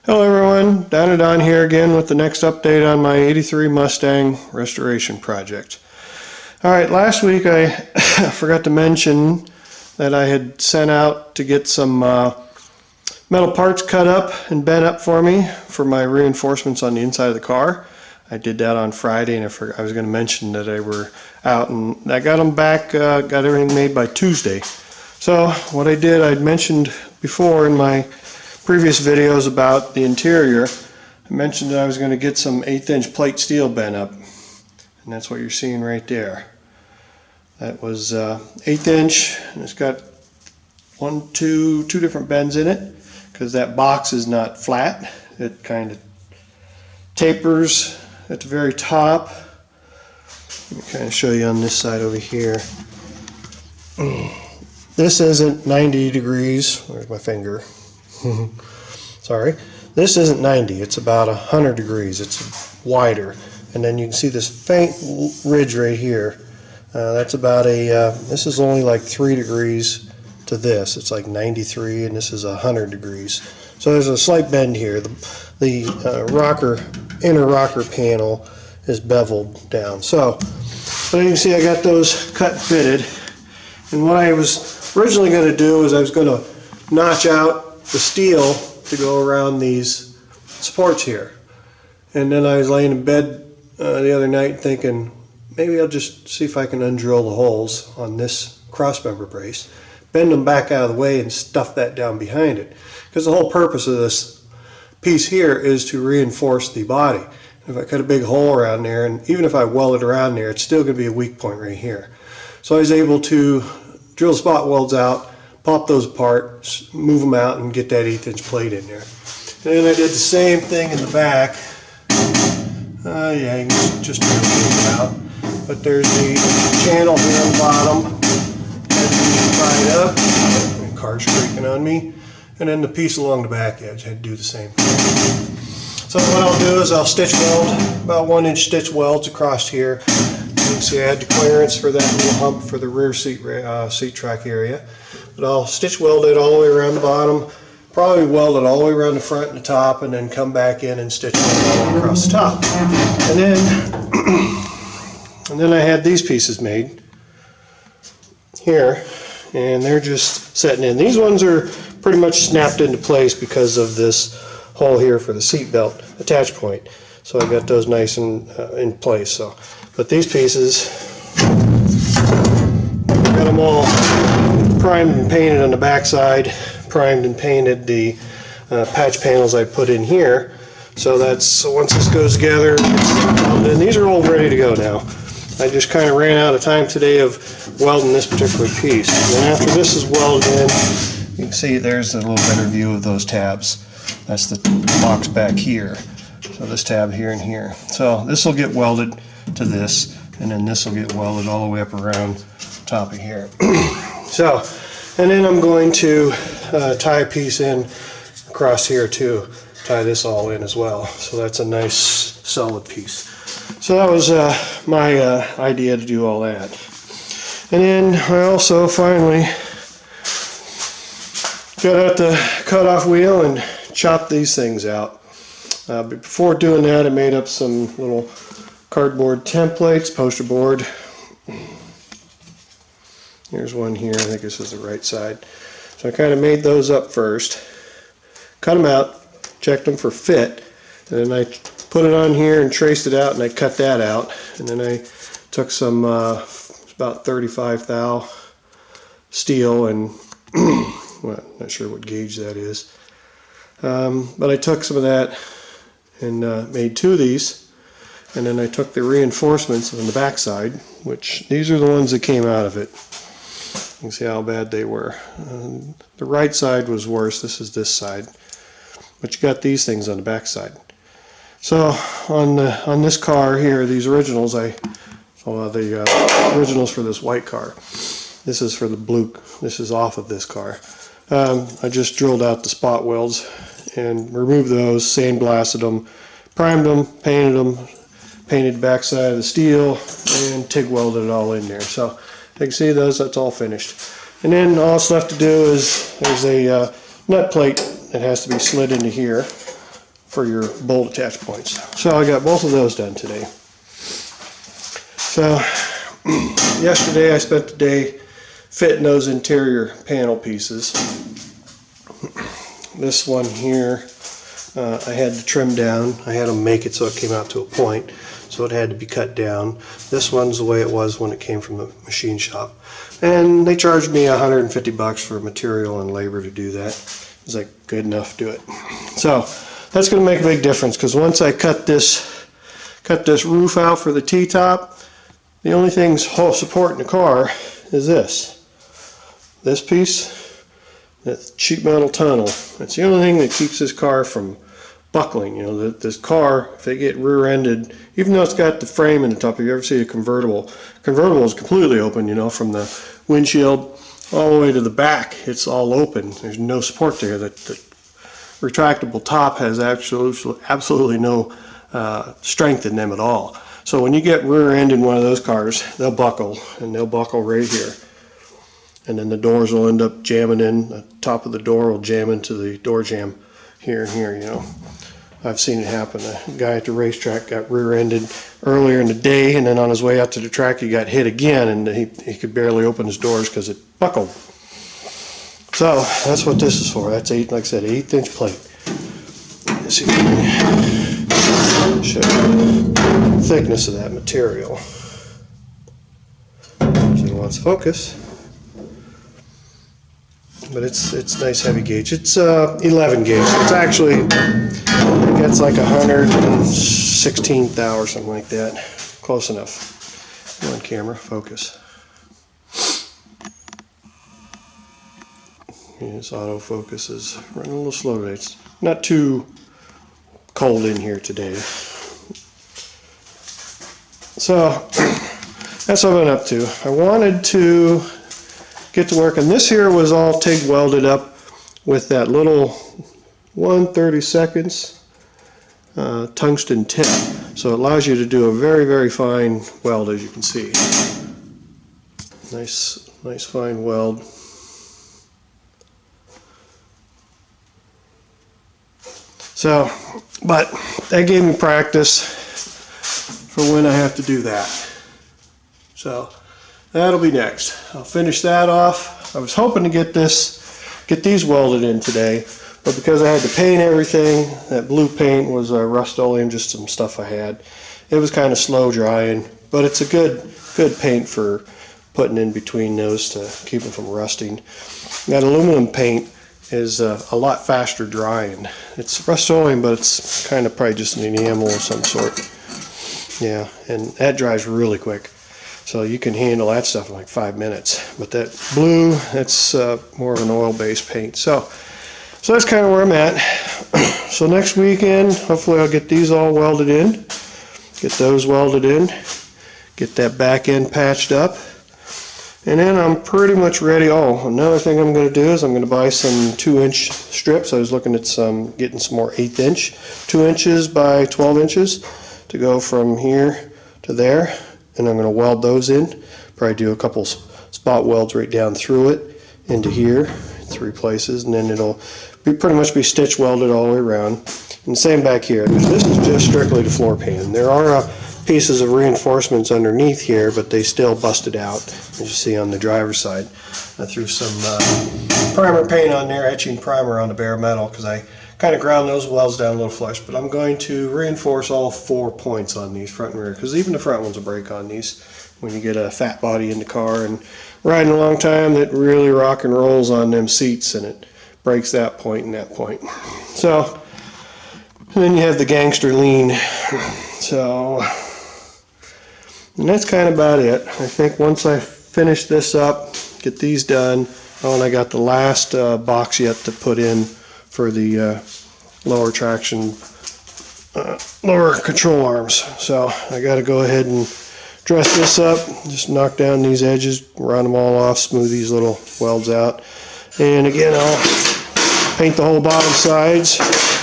Hello everyone, Don here again with the next update on my 83 Mustang restoration project. Alright, last week I forgot to mention that I had sent out to get some metal parts cut up and bent up for me for my reinforcements on the inside of the car. I did that on Friday, and I was going to mention that they were out, and I got them back, got everything made by Tuesday. So what I did, I'd mentioned before in my previous videos about the interior, I mentioned that I was going to get some 1/8 inch plate steel bent up, and that's what you're seeing right there. That was 1/8 inch, and it's got two different bends in it, because that box is not flat. It kind of tapers at the very top. Let me kind of show you on this side over here. This isn't 90 degrees. Where's my finger? Sorry. This isn't 90. It's about 100 degrees. It's wider. And then you can see this faint ridge right here. That's about this is only like 3 degrees to this. It's like 93, and this is 100 degrees. So there's a slight bend here. The inner rocker panel is beveled down. So you can see I got those cut and fitted. And what I was originally going to do is I was going to notch out the steel to go around these supports here. And then I was laying in bed the other night thinking, maybe I'll just see if I can undrill the holes on this crossmember brace, bend them back out of the way, and stuff that down behind it. Because the whole purpose of this piece here is to reinforce the body. If I cut a big hole around there, and even if I weld it around there, it's still going to be a weak point right here. So I was able to drill spot welds out, pop those apart, move them out, and get that 1/8 inch plate in there. And then I did the same thing in the back. Yeah, you can just drill it out. But there's the channel here on the bottom. That's tied up. The car's creaking on me. And then the piece along the back edge, I had to do the same thing. So what I'll do is I'll stitch weld, about 1 inch stitch welds across here. You can see I had the clearance for that little hump for the rear seat track area. But I'll stitch weld it all the way around the bottom, probably weld it all the way around the front and the top, and then come back in and stitch weld all the way across the top. And then I had these pieces made here, and they're just setting in. These ones are pretty much snapped into place because of this hole here for the seat belt attach point. So I got those nice and in place. So, but these pieces, got them all primed and painted on the back side, primed and painted the patch panels I put in here. So once this goes together, and these are all ready to go now. I just kind of ran out of time today of welding this particular piece. And then after this is welded in, you can see there's a little better view of those tabs. That's the box back here. So this tab here and here. So this will get welded to this, and then this will get welded all the way up around the top of here. So, and then I'm going to tie a piece in across here too. Tie this all in as well. So that's a nice solid piece. So that was my idea to do all that. And then I also finally got out the cutoff wheel and chopped these things out. But before doing that, I made up some little cardboard templates, poster board. Here's one here. I think this is the right side. So I kind of made those up first, cut them out, checked them for fit, and then I put it on here and traced it out, and I cut that out. And then I took some about 35 thou steel, and well, not sure what gauge that is, but I took some of that and made 2 of these. And then I took the reinforcements on the back side, which these are the ones that came out of it. You can see how bad they were. The right side was worse. This is this side, but you got these things on the back side. So on this car here, these originals, the originals for this white car. This is for the blue. This is off of this car. I just drilled out the spot welds and removed those, sandblasted them, primed them, painted the back side of the steel, and TIG welded it all in there. So you can see that's all finished. And then all that's left to do is there's a nut plate that has to be slid into here. for your bolt attach points. So I got both of those done today. So yesterday I spent the day fitting those interior panel pieces. This one here I had to trim down. I had to make it so it came out to a point, so it had to be cut down. This one's the way it was when it came from the machine shop, and they charged me $150 for material and labor to do that. It was like, good enough, do it. So that's going to make a big difference, because once I cut this roof out for the T-top, the only thing supporting the car is this piece, that sheet metal tunnel. It's the only thing that keeps this car from buckling. You know, this car, if they get rear-ended, even though it's got the frame in the top, if you ever see a convertible is completely open, you know, from the windshield all the way to the back, it's all open. There's no support there. The retractable top has absolutely no strength in them at all. So when you get rear-ended in one of those cars, they'll buckle, and they'll buckle right here. And then the doors will end up jamming in. The top of the door will jam into the door jamb here and here, you know. I've seen it happen. A guy at the racetrack got rear-ended earlier in the day, and then on his way out to the track he got hit again, and he could barely open his doors because it buckled. So that's what this is for. That's like I said, 1/8 inch plate. Let's see if I can show you the thickness of that material. So it wants focus. But it's nice heavy gauge. It's 11 gauge. It's actually, it's like 116 thou or something like that. Close enough. Come on, camera, focus. Yeah, this autofocus is running a little slow today. It's not too cold in here today. So that's what I've been up to. I wanted to get to work, and this here was all TIG welded up with that little 1/32 tungsten tip, so it allows you to do a very, very fine weld, as you can see. Nice fine weld. So, but that gave me practice for when I have to do that. So that'll be next. I'll finish that off. I was hoping to get these welded in today, but because I had to paint everything, that blue paint was Rust-Oleum, just some stuff I had. It was kind of slow drying, but it's a good paint for putting in between those to keep them from rusting. That aluminum paint is a lot faster drying. It's Rust-Oleum, but it's kind of probably just an enamel of some sort. Yeah, and that dries really quick. So you can handle that stuff in like 5 minutes. But that blue, that's more of an oil-based paint. So that's kind of where I'm at. So next weekend, hopefully I'll get these all welded in. Get those welded in. Get that back end patched up. And then I'm pretty much ready. Oh, another thing I'm going to do is I'm going to buy some 2-inch strips. I was looking at getting some more 1/8 inch, 2 inches by 12 inches to go from here to there. And I'm going to weld those in. Probably do a couple spot welds right down through it into here, 3 places, and then it'll pretty much be stitch welded all the way around. And same back here. This is just strictly the floor pan. There are pieces of reinforcements underneath here, but they still busted out, as you see on the driver's side. I threw some primer paint on there, etching primer on the bare metal, because I kind of ground those welds down a little flush, but I'm going to reinforce all 4 points on these, front and rear, because even the front ones will break on these when you get a fat body in the car and riding a long time. That really rock and rolls on them seats, and it breaks that point and that point. So, and then you have the gangster lean. So, and that's kind of about it. I think once I finish this up, get these done, oh, and I got the last box yet to put in for the lower traction, lower control arms. So I got to go ahead and dress this up, just knock down these edges, round them all off, smooth these little welds out. And again, I'll paint the whole bottom sides,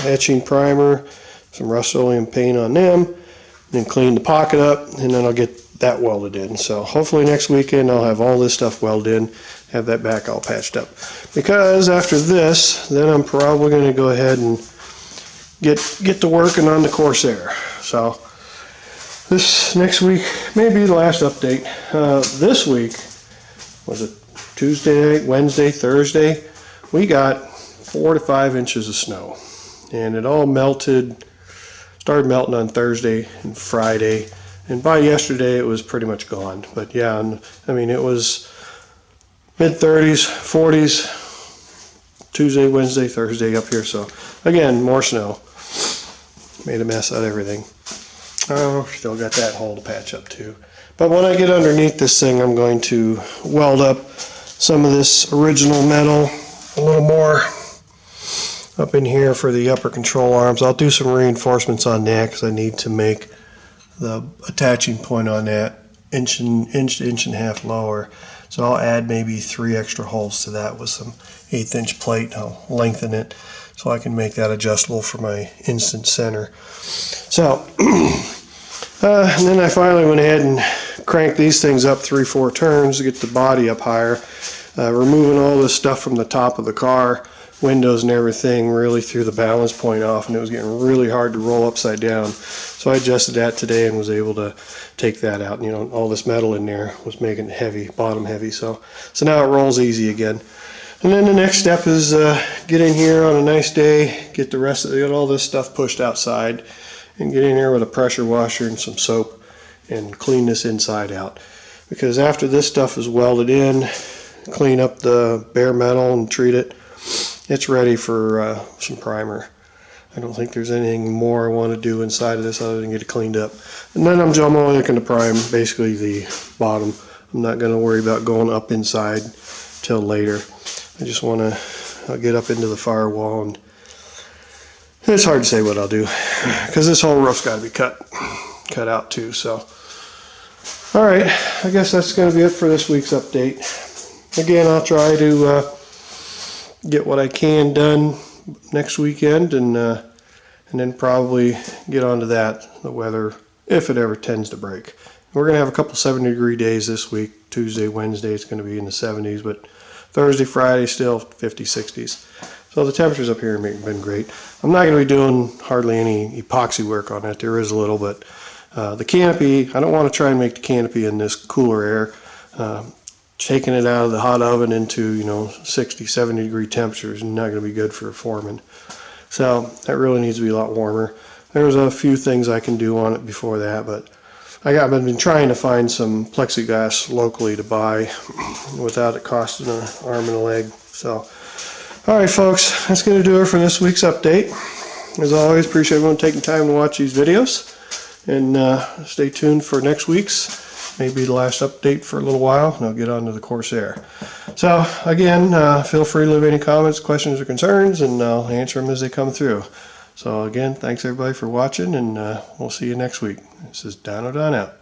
etching primer, some Rust-Oleum paint on them, then clean the pocket up, and then I'll get that welded in. So hopefully next weekend I'll have all this stuff welded in, have that back all patched up. Because after this, then I'm probably going to go ahead and get to working on the Corsair. So this next week may be the last update. This week, was it Tuesday night, Wednesday, Thursday, we got 4 to 5 inches of snow, and it all melted, started melting on Thursday and Friday, and by yesterday it was pretty much gone. But yeah, I mean, it was mid-30s, 40s, Tuesday, Wednesday, Thursday up here. So again, more snow. Made a mess out of everything. Oh, still got that hole to patch up too. But when I get underneath this thing, I'm going to weld up some of this original metal a little more up in here for the upper control arms. I'll do some reinforcements on that because I need to make the attaching point on that inch to inch and a half lower. So I'll add maybe 3 extra holes to that with some 1/8 inch plate. I'll lengthen it so I can make that adjustable for my instant center. So and then I finally went ahead and cranked these things up 3-4 turns to get the body up higher, removing all this stuff from the top of the car, windows and everything, really threw the balance point off, and it was getting really hard to roll upside down. So I adjusted that today and was able to take that out. You know, all this metal in there was making it heavy, bottom heavy. So now it rolls easy again. And then the next step is get in here on a nice day, get all this stuff pushed outside, and get in here with a pressure washer and some soap and clean this inside out. Because after this stuff is welded in, clean up the bare metal and treat it, it's ready for some primer. I don't think there's anything more I want to do inside of this other than get it cleaned up. And then I'm only looking to prime basically the bottom. I'm not going to worry about going up inside till later. I just want to get up into the firewall, and it's hard to say what I'll do because this whole roof's got to be cut out too. So alright, I guess that's going to be it for this week's update. Again, I'll try to get what I can done next weekend, and then probably get onto that, the weather, if it ever tends to break. We're going to have a couple 70-degree days this week. Tuesday, Wednesday, it's going to be in the 70s, but Thursday, Friday, still 50s, 60s. So the temperatures up here have been great. I'm not going to be doing hardly any epoxy work on that. There is a little, but the canopy, I don't want to try and make the canopy in this cooler air. Taking it out of the hot oven into 60, 70 degree temperatures is not going to be good for a foreman. So that really needs to be a lot warmer. There's a few things I can do on it before that, but I've been trying to find some plexiglass locally to buy without it costing an arm and a leg. So, alright folks, that's going to do it for this week's update. As always, appreciate everyone taking time to watch these videos, and stay tuned for next week's. Maybe the last update for a little while, and I'll get on to the Corsair. So again, feel free to leave any comments, questions, or concerns, and I'll answer them as they come through. So again, thanks everybody for watching, and we'll see you next week. This is Don O'Don out.